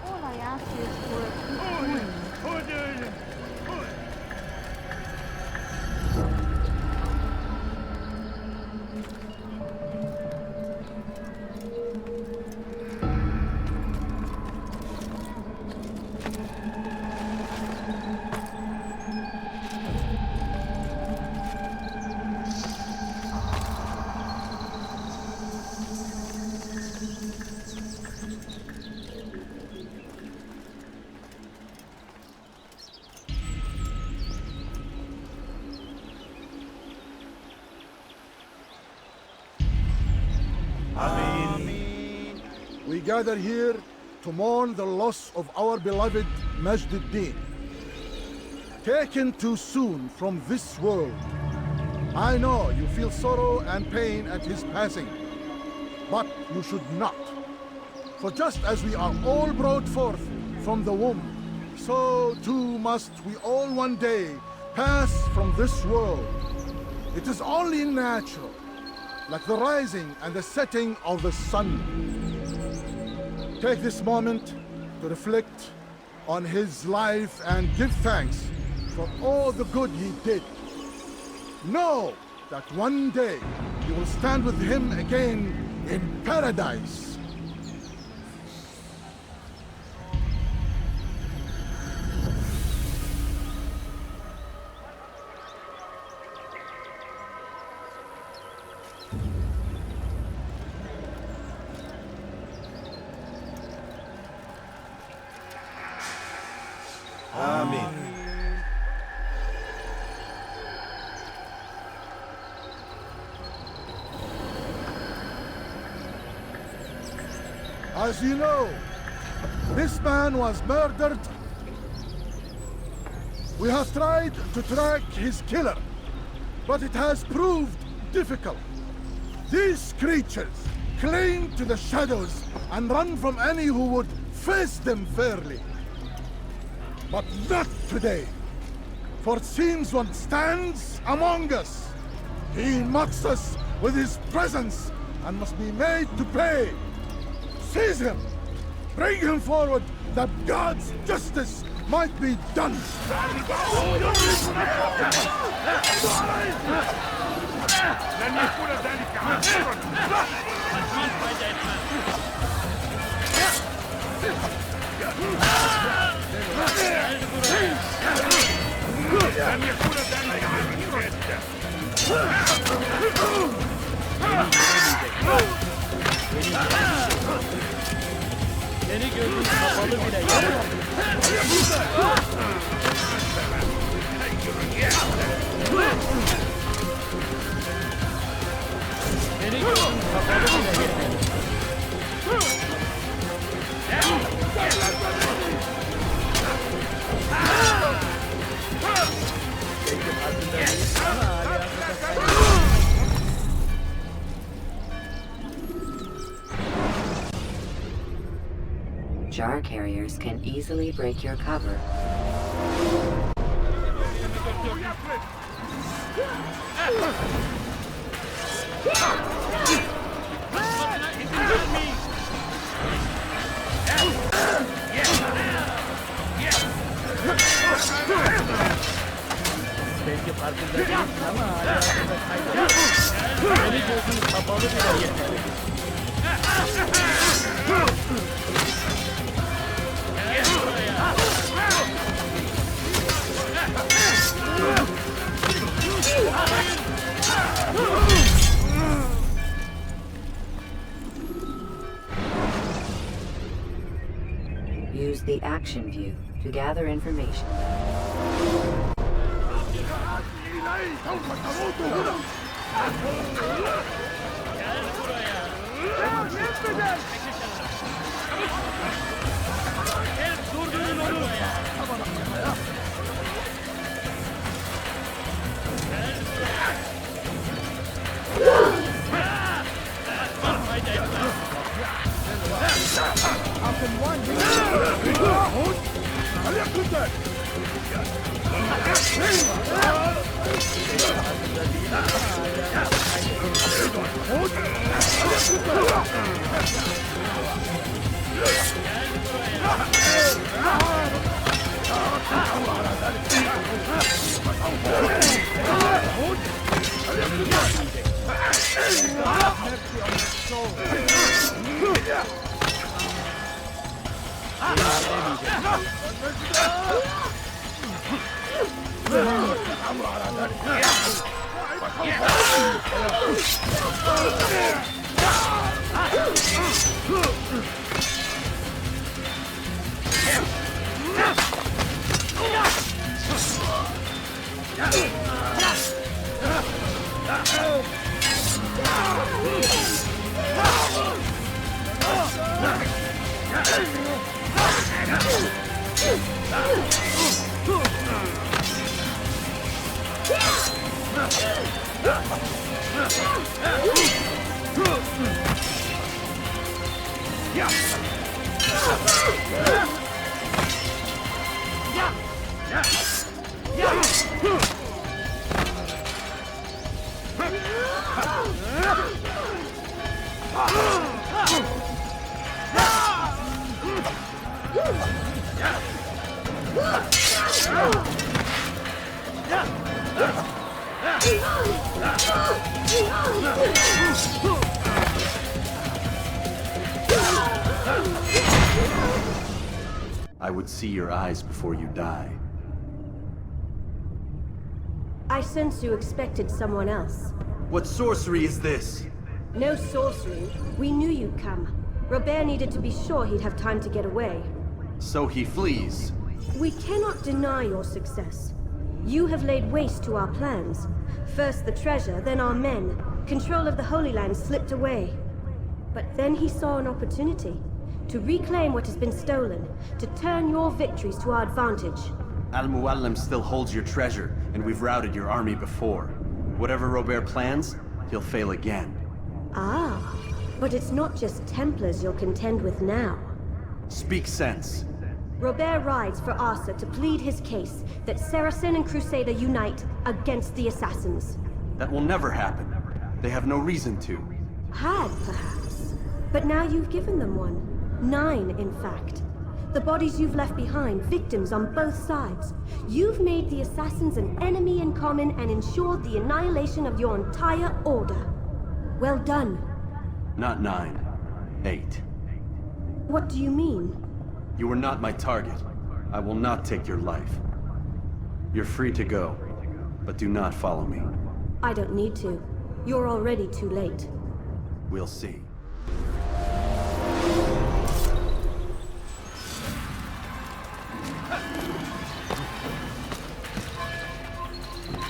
All I ask is for a coin. We gather here to mourn the loss of our beloved Majd-ud-Din. Taken too soon from this world. I know you feel sorrow and pain at his passing, but you should not. For just as we are all brought forth from the womb, so too must we all one day pass from this world. It is only natural, like the rising and the setting of the sun. Take this moment to reflect on his life and give thanks for all the good he did. Know that one day you will stand with him again in paradise. As you know, this man was murdered. We have tried to track his killer, but it has proved difficult. These creatures cling to the shadows and run from any who would face them fairly. But not today, for it seems one stands among us. He mocks us with his presence and must be made to pay. Seize him! Bring him forward, that God's justice might be done! Seni gördüm kapalı bile yok. Seni gördüm kapalı bile yok. Jar carriers can easily break your cover. Belki farkında değilsin ama hayatında kaybolur. Seni gözün kapalı bile yeter. Use the action view to gather information. I would see your eyes before you die. I sense you expected someone else. What sorcery is this? No sorcery. We knew you'd come. Robert needed to be sure he'd have time to get away. So he flees. We cannot deny your success. You have laid waste to our plans. First the treasure, then our men. Control of the Holy Land slipped away. But then he saw an opportunity. To reclaim what has been stolen. To turn your victories to our advantage. Al-Muallim still holds your treasure, and we've routed your army before. Whatever Robert plans, he'll fail again. Ah, but it's not just Templars you'll contend with now. Speak sense. Robert rides for Arsa to plead his case that Saracen and Crusader unite against the Assassins. That will never happen. They have no reason to. Had, perhaps. But now you've given them one. 9, in fact. The bodies you've left behind, victims on both sides. You've made the Assassins an enemy in common and ensured the annihilation of your entire order. Well done. Not 9. 8. What do you mean? You were not my target. I will not take your life. You're free to go, but do not follow me. I don't need to. You're already too late. We'll see.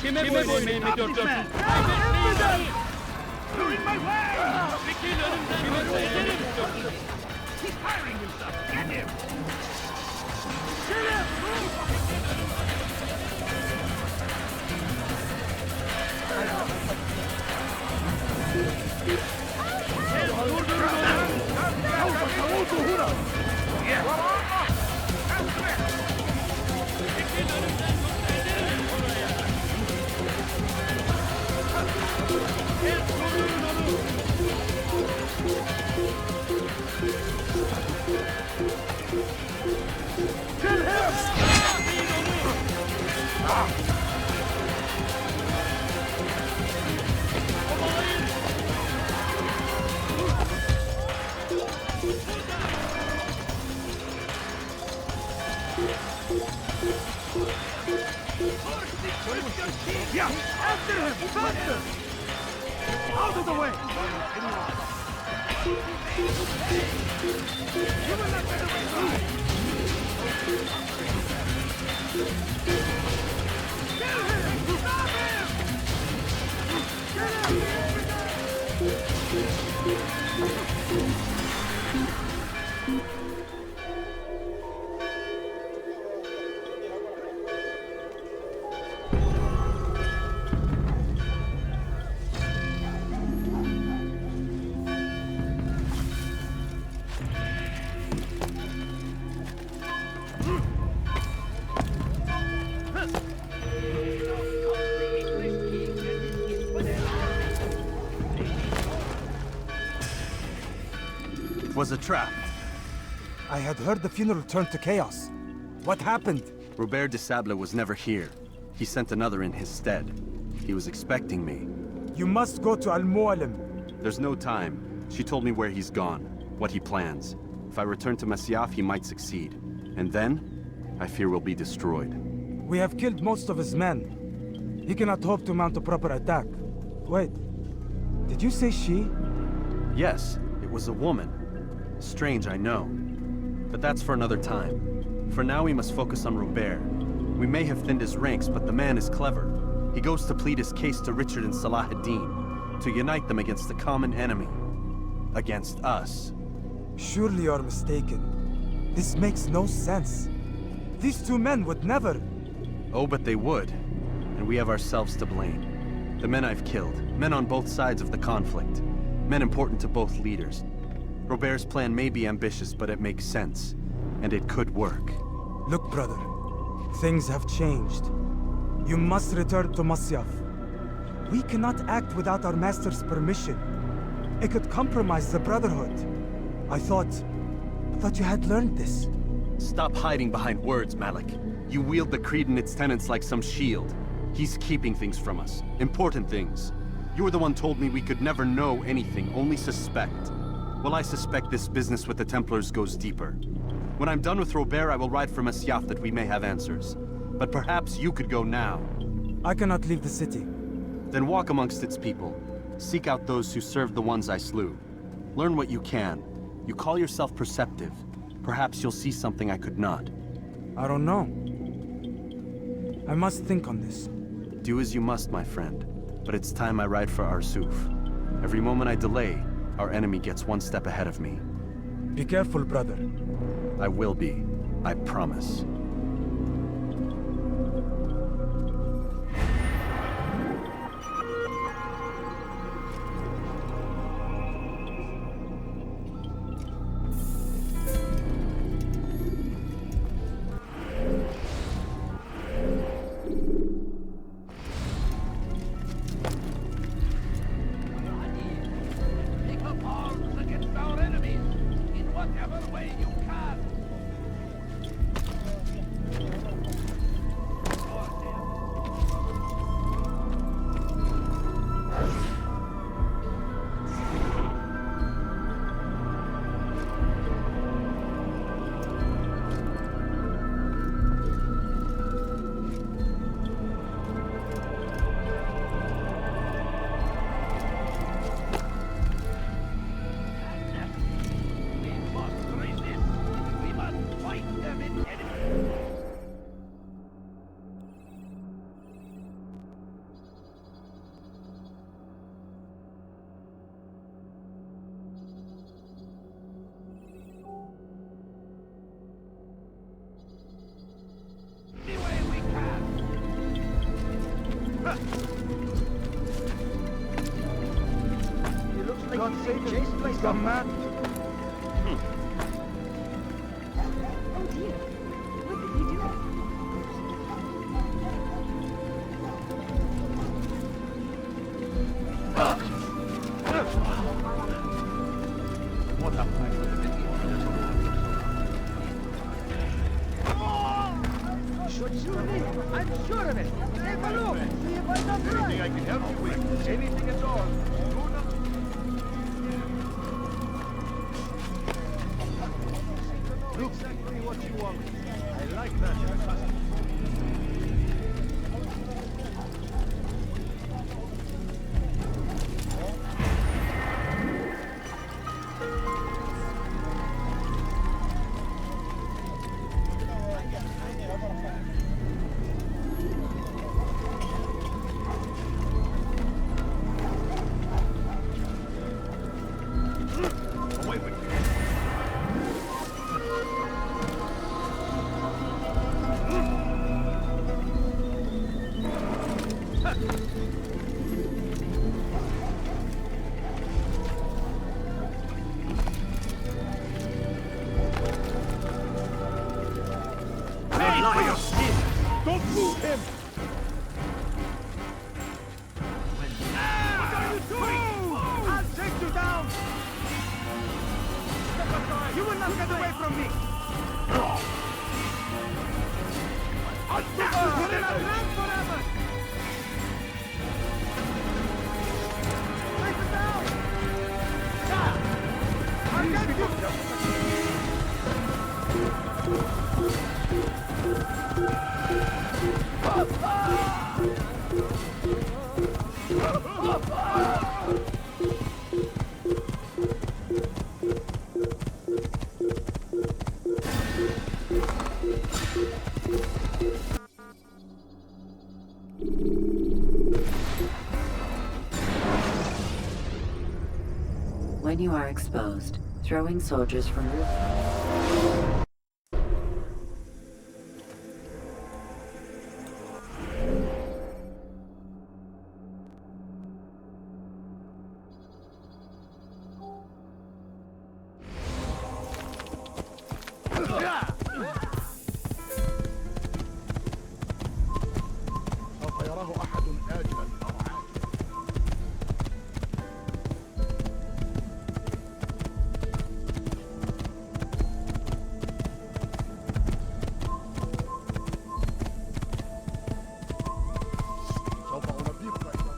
Kime böyle meyme dörtüyorsun? Çekil önümden, kime söylerim? He's firing himself. Get him! Kill him! Faster! Out of the way! You will not get away from me! Kill him! Stop him! Get It was a trap. I had heard the funeral turned to chaos. What happened? Robert de Sable was never here. He sent another in his stead. He was expecting me. You must go to Al-Mualim. There's no time. She told me where he's gone, what he plans. If I return to Masyaf, he might succeed. And then, I fear we'll be destroyed. We have killed most of his men. He cannot hope to mount a proper attack. Wait, did you say she? Yes, it was a woman. Strange, I know. But that's for another time. For now, we must focus on Robert. We may have thinned his ranks, but the man is clever. He goes to plead his case to Richard and Salah ad-Din, to unite them against the common enemy. Against us. Surely you're mistaken. This makes no sense. These two men would never... Oh, but they would. And we have ourselves to blame. The men I've killed, men on both sides of the conflict. Men important to both leaders. Robert's plan may be ambitious, but it makes sense. And it could work. Look, brother. Things have changed. You must return to Masyaf. We cannot act without our master's permission. It could compromise the Brotherhood. I thought you had learned this. Stop hiding behind words, Malik. You wield the Creed and its tenets like some shield. He's keeping things from us. Important things. You were the one told me we could never know anything, only suspect. Well, I suspect this business with the Templars goes deeper. When I'm done with Robert, I will ride for Masyaf that we may have answers. But perhaps you could go now. I cannot leave the city. Then walk amongst its people. Seek out those who served the ones I slew. Learn what you can. You call yourself perceptive. Perhaps you'll see something I could not. I don't know. I must think on this. Do as you must, my friend. But it's time I ride for Arsuf. Every moment I delay, our enemy gets one step ahead of me. Be careful, brother. I will be. I promise. Take up arms against our enemies in whatever way you can. God save Jason by some man. Oh dear. What did he do? What a I'm sure of it. Take a look. See if I'm not right. Anything I can help you with. Anything at all. Do not... Get away from me! When you are exposed, throwing soldiers from roof. سوف يراه أحد آجلا أو عاجلا. سوف أنبهك إذا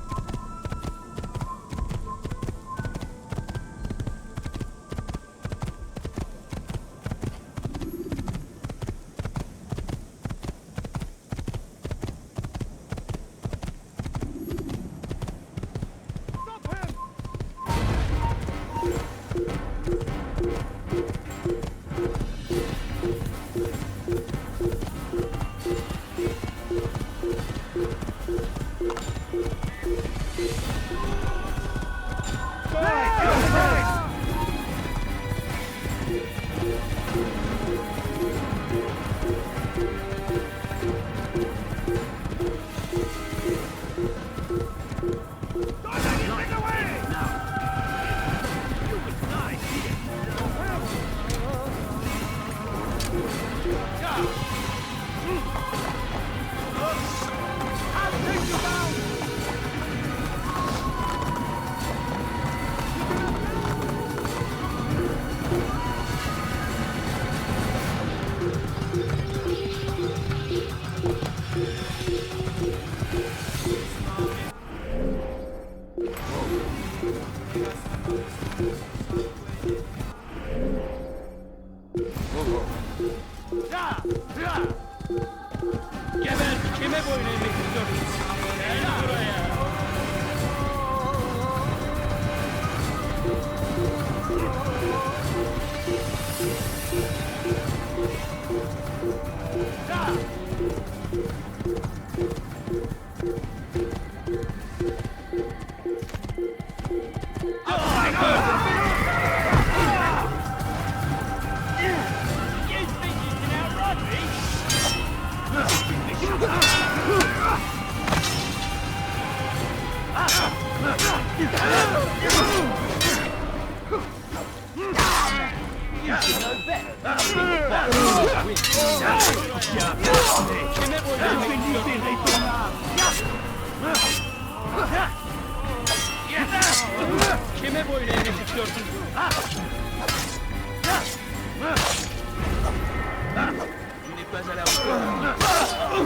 Geber, kime boyun eğmek istiyorsun? Gel buraya. Kime boyun eğmek istiyorsun? Tu n'es pas à la hauteur.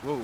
Whoa.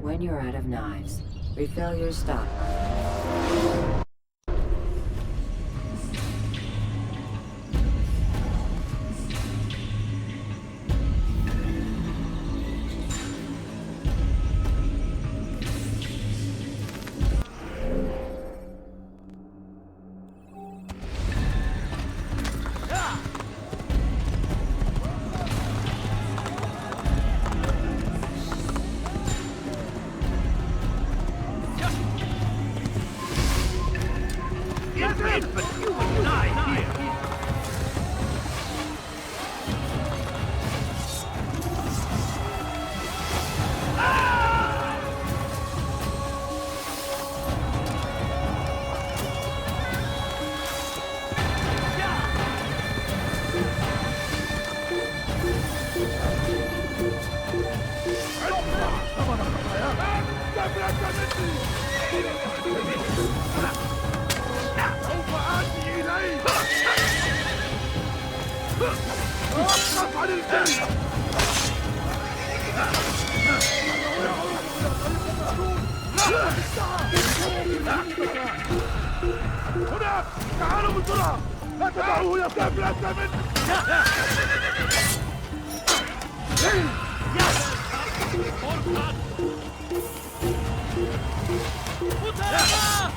When you're out of knives, refill your stock.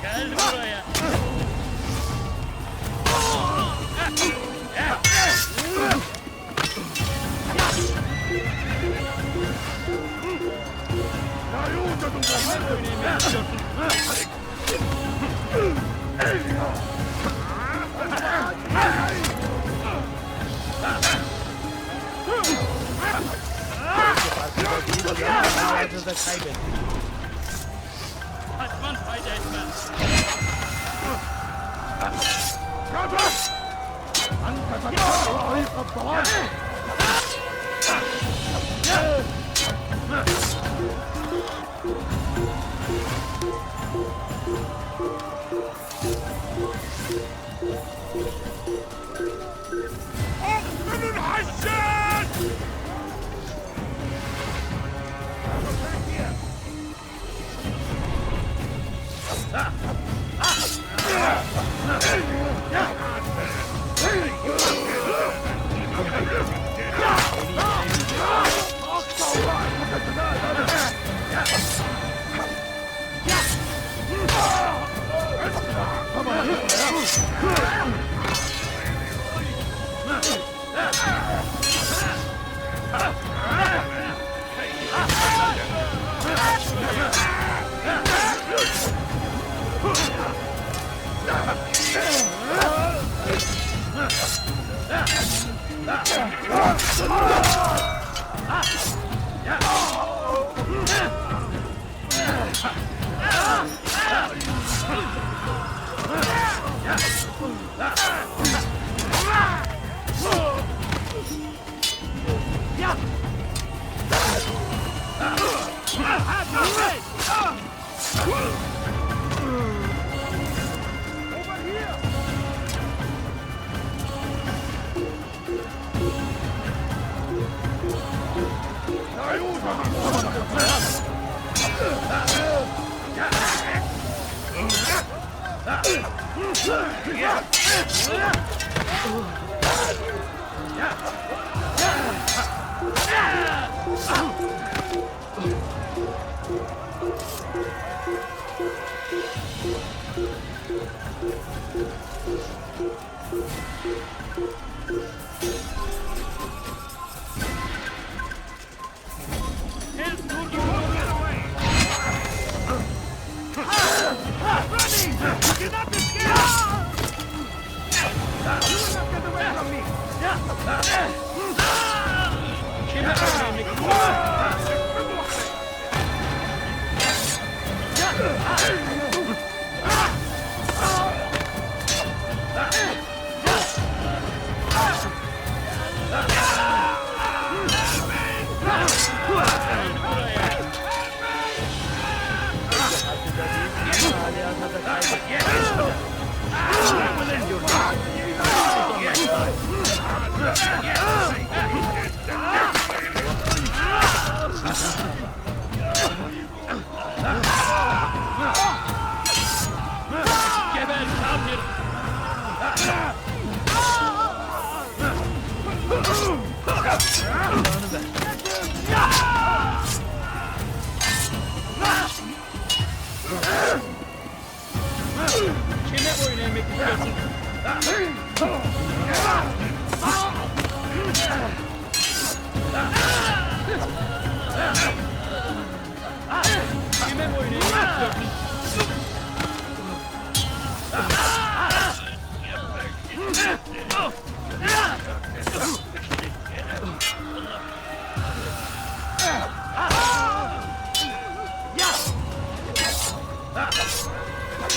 Gel buraya. Kaçman fayda etmez.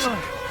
Yeah!